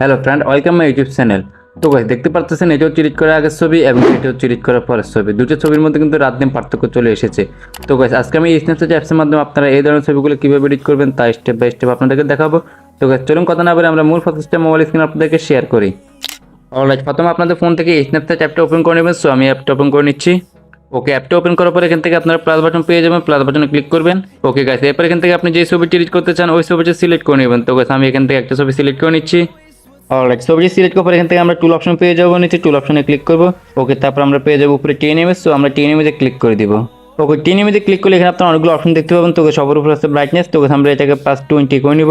Hello friend, welcome my YouTube channel. তো guys দেখতে পারতেছেন এটা হচ্ছে এডিট করার আগের ছবি এবং এটা হচ্ছে এডিট করার পরের ছবি। দুটো ছবির মধ্যে কিন্তু রাত দিন পার্থক্য চলে এসেছে। তো গাইস আজকে আমি স্ন্যাপচ্যাট অ্যাপসের মাধ্যমে আপনারা এই ধরনের ছবিগুলো কীভাবে এডিট করবেন তা স্টেপ বাই স্টেপ আপনাদেরকে দেখাবো। তো গাইস চলুন কথা না বলে আমরা মূল ফটোসটা মোবাইল স্ক্রিনে আপনাদেরকে শেয়ার করি। অলরাইট, প্রথমে আপনাদের ফোন থেকে স্ন্যাপচ্যাট অ্যাপটা ওপেন করে নেবেন। সো আমি অ্যাপটা ওপেন করে নিচ্ছি। ওকে, অ্যাপটা ওপেন করার পরে এখান থেকে আপনারা প্লাস বাটন পেয়ে যাবেন, প্লাস বাটনে ক্লিক করবেন। ওকে গাইস, এরপর এখান থেকে আপনি যে ছবিটি এডিট করতে চান ওই ছবিটা সিলেক্ট করে নেবেন। তো গাইস আমি এখান থেকে একটা ছবি সিলেক্ট করে নিচ্ছি। অলরাইট, ছবিটি সিলেক্ট করার পর এখান থেকে আমরা টুল অপশন পেয়ে যাবো, নিচে টুল অপশনে ক্লিক করবো। ওকে, তারপর আমরা পেয়ে যাবো উপরে টেন ইমেজ। সো আমরা টেন ইমেজে ক্লিক করে দিব। ওকে, টেন ইমেজে ক্লিক করলে এখানে আপনার অনেকগুলো অপশন দেখতে পাবেন। তো সবার উপরে আছে ব্রাইটনেস। তো আমরা এটাকে +20 করে নিব।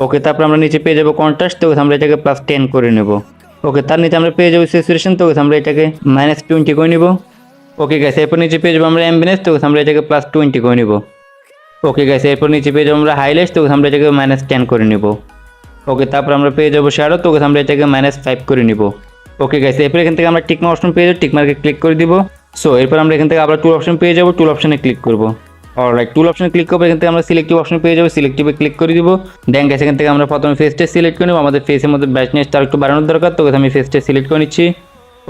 ওকে, তারপর আমরা নিচে পেয়ে যাবো কন্ট্রাস্ট। তো আমরা এটাকে +10 করে নেব। ওকে, তার নিচে আমরা পেয়ে যাবো স্যাচুরেশন। তো আমরা এটাকে -20 করে নিব। ওকে গাইস, এরপর নিচে পেয়ে যাবো আমরা অ্যাম্বিয়েন্স। তো আমরা এটাকে +20 করে নিব। ওকে গাইস, এরপর নিচে পেয়ে যাবো আমরা হাইলাইটস। তো আমরা এটাকে -10 করে নিব। ওকে, তারপর আমরা পেয়ে যাবো শ্যাডো। তো আমরা এটাকে -5 করে নিব। ওকে গাইস, এরপর এখান থেকে আমরা টিক মার্ক অপশন পেয়ে যাবো, টিক মার্কে ক্লিক করে দিব। সো এরপর আমরা এখান থেকে আবার টুল অপশন পেয়ে যাবো, টুল অপশনে ক্লিক করব। অলরাইট, টুল অপশনে ক্লিক করবো, এখান থেকে আমরা সিলেক্টিভ অপশন পেয়ে যাবো, সিলেক্টিভে ক্লিক করে দিব। দেন গাইস, এখান থেকে আমরা প্রথমে ফেসটা সিলেক্ট করে নেব। আমাদের ফেসের মধ্যে ব্রাইটনেসটা একটু বাড়ানোর দরকার। তো আমি ফেসটা সিলেক্ট করে নিচ্ছি।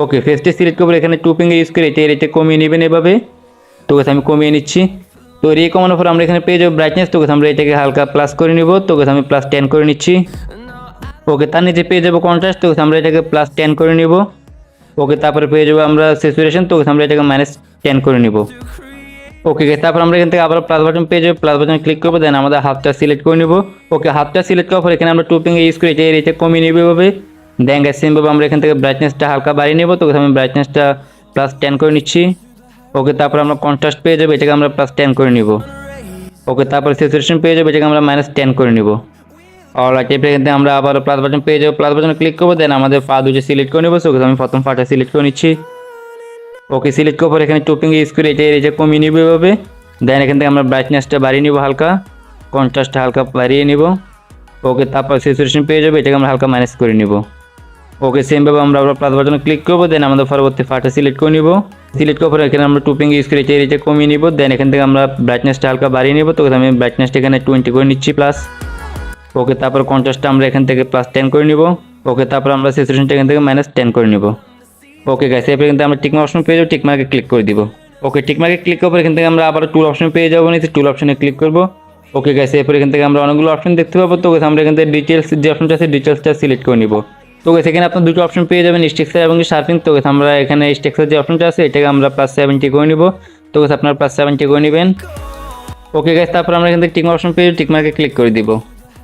ওকে, ফেসটা সিলেক্ট করবো, এখানে টু ফিঙ্গার ইউজ করে এটা কমিয়ে নেবেন এভাবে। তো আমি কমিয়ে নিচ্ছি। তো এই কমানোর পর আমরা এখানে পেয়ে যাবো ব্রাইটনেস। তো আমরা এটাকে হালকা প্লাস করে নিব। তো আমি +10 করে নিচ্ছি। ওকে, তার নিচে পেয়ে যাবো কন্ট্রাস্ট। তো আমরা এটাকে +10 করে নিব। ওকে, তারপরে পেয়ে যাবো আমরা স্যাচুরেশন। তো আমরা এটাকে -10 করে নিব। ওকে, তারপর আমরা এখান থেকে আবার প্লাস বাটন পেয়ে যাবো, প্লাস বাটন ক্লিক করবো। দেন আমাদের হাতটা সিলেক্ট করে নিব। ওকে, হাতটা সিলেক্ট করার পর এখানে আমরা টু ফিঙ্গার ইউজ করে এটা কমিয়ে নিব এভাবে। দেন সেমভাবে আমরা এখান থেকে ব্রাইটনেসটা হালকা বাড়িয়ে নেব। তো আমি ব্রাইটনেসটা +10 করে নিচ্ছি। ওকে, তারপর আমরা কন্ট্রাস্ট পেয়ে যাবো, এটাকে আমরা +10 করে নিব। ওকে, তারপর স্যাচুরেশন পেয়ে যাবো, এটাকে আমরা -10 করে নিব। অলরাইট, এরপর এখান থেকে আমরা আবার প্লাস বাটন পেয়ে যাবো, প্লাস বাটনে ক্লিক করবো। দেন আমাদের পা দুটো সিলেক্ট করে নেবো। ওকে, আমি প্রথম পাটা সিলেক্ট করে নিচ্ছি। ওকে, সিলেক্ট করার পর এখানে টপিং ইউজ করে এটা কমিয়ে নিব এভাবে। দেন এখান থেকে আমরা ব্রাইটনেসটা বাড়িয়ে নিব, হালকা কন্ট্রাস্টটা হালকা বাড়িয়ে নিব। ওকে, তারপর স্যাচুরেশন পেয়ে যাবো, এটাকে আমরা হালকা মাইনাস করে নিব। ওকে, সেমভাবে আমরা আবার প্লাস বাটনে ক্লিক করবো। দেন আমাদের পরবর্তী পাটা সিলেক্ট করে নিব। সিলেক্ট করার পর এখানে আমরা টপিং ইউজ করে এটা কমিয়ে নিব। দেন এখান থেকে আমরা ব্রাইটনেসটা হালকা বাড়িয়ে নিব। তো আমি ব্রাইটনেসটা এখানে 20 করে নিচ্ছি প্লাস। ওকে, তারপর কন্ট্রাস্টটা আমরা এখান থেকে +10 করে নিব। ওকে, তারপর আমরা স্যাচুরেশনটা এখান থেকে -10 করে নিব। ওকে গাইস, এরপর কিন্তু আমরা টিক মার্ক অপশন পেয়ে যাবো, টিক মার্কে ক্লিক করে দিব। ওকে, টিক মার্কে ক্লিক করার পর এখান থেকে আমরা আবার টুল অপশন পেয়ে যাবো, নিচে টুল অপশনে ক্লিক করব। ওকে গাইস, এরপর এখান থেকে আমরা অনেকগুলো অপশন দেখতে পাবো। তো আমরা এখান থেকে ডিটেলস যে অপশনটা আছে ডিটেলসটা সিলেক্ট করে নিব। তো গাইস, এখানে আপনার দুটো অপশন পেয়ে যাবেন, স্টেক্সার এবং শার্পিং। তো আমরা এখানে স্টেক্সার যে অপশনটা আছে এটাকে আমরা +70 করে নিব। তো আপনারা +70 করে নেবেন। ওকে গাইস, তারপর আমরা এখান থেকে টিক মার্ক অপশন পেয়ে টিক মার্কে ক্লিক করে দিব।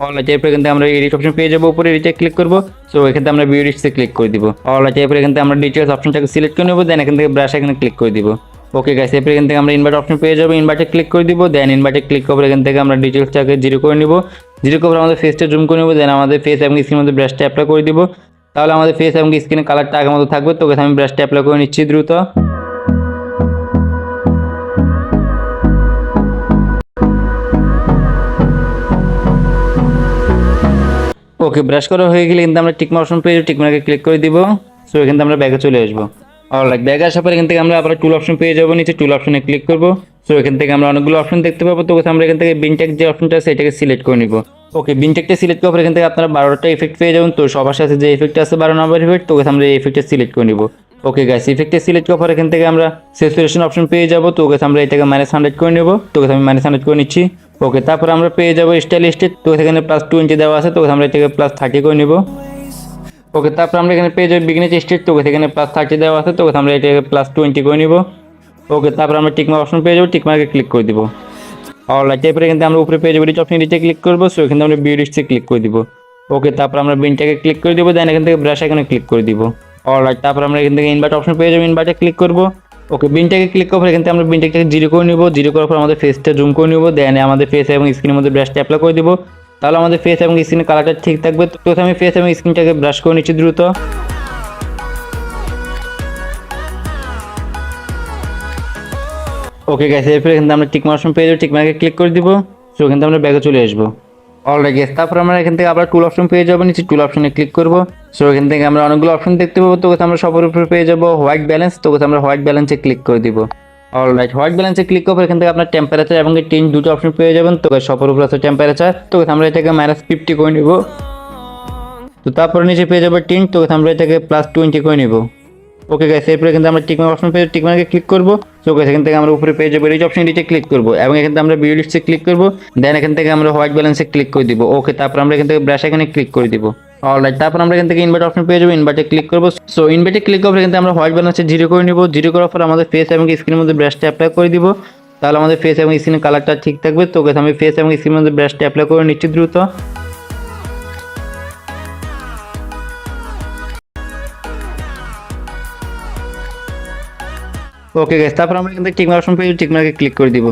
অলরাইট, এরপর এখান থেকে আমরা এডিট অপশন পেয়ে যাবো, উপরে এডিটে ক্লিক করবো। সো এখান থেকে আমরা ভিউ এডিটসে ক্লিক করে দিব। অলরাইট, এরপর এখান থেকে আমরা ডিটেলস অপশনটাকে সিলেক্ট করে নেবো। দেন এখান থেকে ব্রাশ এখানে ক্লিক করে দিব। ওকে গাইস, এরপর এখান থেকে আমরা ইনভার্ট অপশন পেয়ে যাবো, ইনভার্টে ক্লিক করে দিব। দেন ইনভার্টে ক্লিক করে এখান থেকে আমরা ডিটেলসটাকে 0 করে নিব। 0 করে আমাদের ফেসটা জুম করে নেবো। দেন আমাদের ফেস এবং স্ক্রিনের মধ্যে ব্রাশটা অ্যাপ্লাই করে দিব। তাহলে আমাদের ফেস এবং স্ক্রিনের কালারটা আগের মতো থাকবে। তো আমি ব্রাশটা অ্যাপ্লাই করে নিচ্ছি দ্রুত। ওকে, ব্রাশ করা হয়ে গেলে কিন্তু আমরা টিক মার্ক অপশন পেয়ে টিক মার্কে ক্লিক করে দিব। সো এখান থেকে আমরা ব্যাগে চলে আসবো। অলরাইট, ব্যাগে আসার পর এখান থেকে আমরা আবার টুল অপশন পেয়ে যাবো, নিচে টুল অপশনে ক্লিক করবো। সো এখান থেকে আমরা অনেকগুলো অপশন দেখতে পাবো। তো আমরা এখান থেকে বিনটেক যে অপশনটা আছে এটাকে সিলেক্ট করে নিব। ওকে, বিনটেকটা সিলেক্ট করার পর এখান থেকে আপনারা 12টা ইফেক্ট পেয়ে যাবেন। তো সবার সাথে যে ইফেক্টটা আছে 12 নম্বর ইফেক্ট, তো আমরা এই ইফেক্টটা সিলেক্ট করে নিব। ওকে গাইস, ইফেক্টটা সিলেক্ট করার পর এখান থেকে আমরা স্যাচুরেশন অপশন পেয়ে যাবো। তো আমরা এটাকে -100 করে নেব। তো আমি -100 করে নিচ্ছি। ওকে, তারপর আমরা পেয়ে যাবো স্টাইল স্টেট। তো এখানে +20 দেওয়া আছে। তো আমরা এটাকে +30 করে নেব। ওকে, তারপর আমরা এখানে পেয়ে যাবো বিগিনার স্টেট। তো এখানে +30 দেওয়া আছে। তো আমরা এটাকে +20 করে নিব। ওকে, তারপর আমরা টিক মার্ক অপশন পেয়ে যাবো, টিক মার্কে ক্লিক করে দিব। অলরাইট, এরপরে কিন্তু আমরা উপরে পেয়ে যাবো এডিট অপশন, এডিটে ক্লিক করবো। সো এখানে আমরা ভিউ এডিটসে ক্লিক করে দিব। ওকে, তারপর আমরা বিনটাকে ক্লিক করে দিব। দেন এখান থেকে ব্রাশ এখানে ক্লিক করে দিব। অলরাইট, তারপর আমরা এখান থেকে ইনভার্ট অপশন পেয়ে যাবো, ইনভার্টে ক্লিক করবো। ওকে, বিনটাকে ক্লিক করার পর এখান থেকে আমরা বিনটাকে 0 করে নিব। 0 করার পর আমাদের ফেসটা জুম করে নিব। দেন আমাদের ফেস এবং স্ক্রিনের মধ্যে ব্রাশটা অ্যাপ্লাই করে দিব। তাহলে আমাদের ফেস এবং স্ক্রিনের কালারটা ঠিক থাকবে। তো আমি ফেস এবং স্ক্রিনটাকে ব্রাশ করে নিচ্ছি দ্রুত। ওকে গাইস, এরপর এখান থেকে আমরা টিক মার্ক অপশন পেয়ে যাবো, টিক মার্কে ক্লিক করে দিব। সো এখান থেকে আমরা ব্যাগে চলে আসবো। অলরাইট গাইস, তারপর আমরা এখান থেকে আবার টুল অপশন পেয়ে যাবো, নিচে টুল অপশনে ক্লিক করবো। সো এখান থেকে আমরা অনেকগুলো অপশন দেখতে পাবো। তো আমরা সবার উপরে পেয়ে যাবো হোয়াইট ব্যালেন্স। তো আমরা হোয়াইট ব্যালেন্সে ক্লিক করে দিব। অলরাইট, হোয়াইট ব্যালেন্সে ক্লিক করার এখান থেকে আপনার টেম্পারেচার এবং টিন দুটো অপশন পেয়ে যাবেন। তো সবার উপরে আছে টেম্পারেচার। তো আমরা এটাকে -50 করে নিব। তো তারপরে নিচে পেয়ে যাবো টিন্ট, তো আমরা এটাকে +20 করে নিব। ওকে গাইস, এরপরে কিন্তু আমরা টিকমার্ক অপশন পেয়ে টিকমার্কে ক্লিক করবো। সো গাইস এখান থেকে আমরা উপরে পেয়ে যাবো রিচ অপশন, নিচে ক্লিক করবো এবং এখান থেকে আমরা ভিউ লিস্টে ক্লিক করবো। দেন এখান থেকে আমরা হোয়াইট ব্যালেন্সে ক্লিক করে দিব। ওকে, তারপর আমরা এখান থেকে ব্রাশ এখানে ক্লিক করে দিব। অলরাইট, তারপর আমরা এখান থেকে ইনভার্ট অপশন পেয়ে যাবো, ইনভার্টে ক্লিক করবো। সো ইনভার্টে ক্লিক করে কিন্তু আমরা হোয়াইট ব্যালেন্সে 0 করে নিব। 0 করার পর আমাদের ফেস এবং স্ক্রিনের মধ্যে ব্রাশটা অ্যাপ্লাই করে দিব। তাহলে আমাদের ফেস এবং স্ক্রিনের কালারটা ঠিক থাকবে। তো গাইস আমি ফেস এবং স্ক্রিনের মধ্যে ব্রাশটা অ্যাপ্লাই করে নিচ্ছি দ্রুত। ওকে গাইস, তারপর আমরা এখান থেকে টিকমার্ক অপশন পেয়ে টিকমার্কে ক্লিক করে দিব।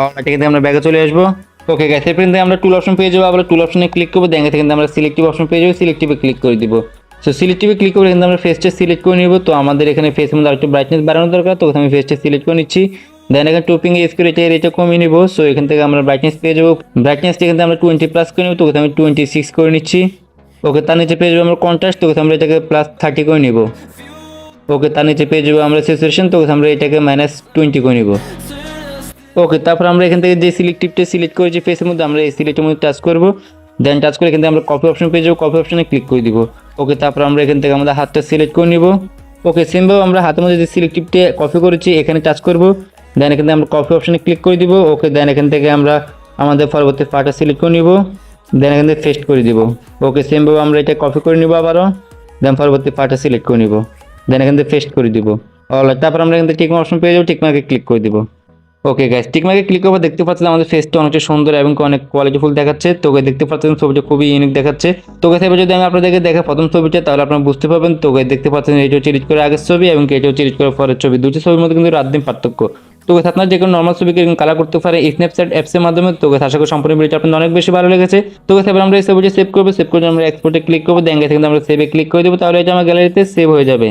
অলরাইট, এখান থেকে আমরা ব্যাগে চলে আসবো। ওকে গাইস, এরপর কিন্তু আমরা টুল অপশন পেয়ে যাবো। আবার টুল অপশনে ক্লিক করবো। দেন থেকে কিন্তু আমরা সিলেক্টিভ অপশন পেয়ে যাবো, সিলেক্টিভে ক্লিক করে দিব। সো সিলেক্টিভে ক্লিক করে কিন্তু আমরা ফেসটা সিলেক্ট করে নিব। তো আমাদের এখানে ফেসের মধ্যে আরেকটু ব্রাইটনেস বাড়ানো দরকার, তো আমি ফেসটা সিলেক্ট করে নিচ্ছি। দেন এখানে টপিং স্কোর এটা কমিয়ে নিব। সো এখান থেকে আমরা ব্রাইটনেস পেয়ে যাবো। ব্রাইটনেসটা কিন্তু আমরা 20+ করে নিব, তো আমি 26 করে নিচ্ছি। ওকে, তার নিচে পেয়ে যাবো আমরা কন্ট্রাস্ট, তো আমরা এটাকে +30 করে নিব। ওকে, তার নিচে পেয়ে যাবো আমরা স্যাচুরেশন, তো আমরা এটাকে -20 করে নিব। ওকে, তারপর আমরা এখান থেকে যে সিলেক্টিভটা সিলেক্ট করেছি ফেসের মধ্যে, আমরা এই সিলেক্টের মধ্যে টাচ করব। দেন টাচ করে এখান থেকে আমরা কপি অপশন পেয়ে যাবো, কপি অপশনে ক্লিক করে দিব। ওকে, তারপর আমরা এখান থেকে আমাদের হাতটা সিলেক্ট করে নিব। ওকে, সেমভাবে আমরা হাতের মধ্যে যে সিলেক্টিভটা কপি করেছি এখানে টাচ করব। দেন এখান থেকে আমরা কপি অপশনে ক্লিক করে দিব। ওকে, দেন এখান থেকে আমরা আমাদের পরবর্তী পার্টটা সিলেক্ট করে নিব। দেন এখান থেকে পেস্ট করে দিব। ওকে, সেমভাবে আমরা এটা কপি করে নিব আবারও। দেন পরবর্তী পার্টটা সিলেক্ট করে নিব। দেন এখান থেকে পেস্ট করে দিব। অলরাইট, তারপর আমরা এখান থেকে টিকমার্ক অপশন পেয়ে যাবো, টিকমার্কে ক্লিক করে দিব। ওকে গাইস, টিকমার্কে ক্লিক করবো। দেখতে পাচ্ছেন আমাদের ফেসটা অনেকটা সুন্দর এবং অনেক কোয়ালিটিফুল দেখাচ্ছে। তো দেখতে পাচ্ছেন ছবিটা খুবই ইউনিক দেখাচ্ছে। তো গাইস এবার যদি আমি আপনাদেরকে দেখা প্রথম ছবিটা, তাহলে আপনারা বুঝতে পারবেন। তো গাইস দেখতে পাচ্ছেন এটা হচ্ছে এডিট করে আগের ছবি এবং এটা হচ্ছে এডিট করার পরের ছবি। দুটি ছবির মধ্যে কিন্তু রাত দিন পার্থক্য। তো গাইস আপনারা যে কোনো নর্মাল ছবিকে এরকম কালার করতে পারে স্ন্যাপচ্যাট অ্যাপসের মাধ্যমে। তো গাইস আশা করি সম্পূর্ণ ভিডিওটা আপনাদের অনেক বেশি ভালো লেগেছে। তো গাইস এবার আমরা এই ছবিটা সেভ করবো। সেভ করে আমরা এক্সপোর্টে ক্লিক করবো। দেন এখান থেকে আমরা সেভে ক্লিক করে দেবো। তাহলে এটা আমার গ্যালারিতে সেভ হয়ে যাবে।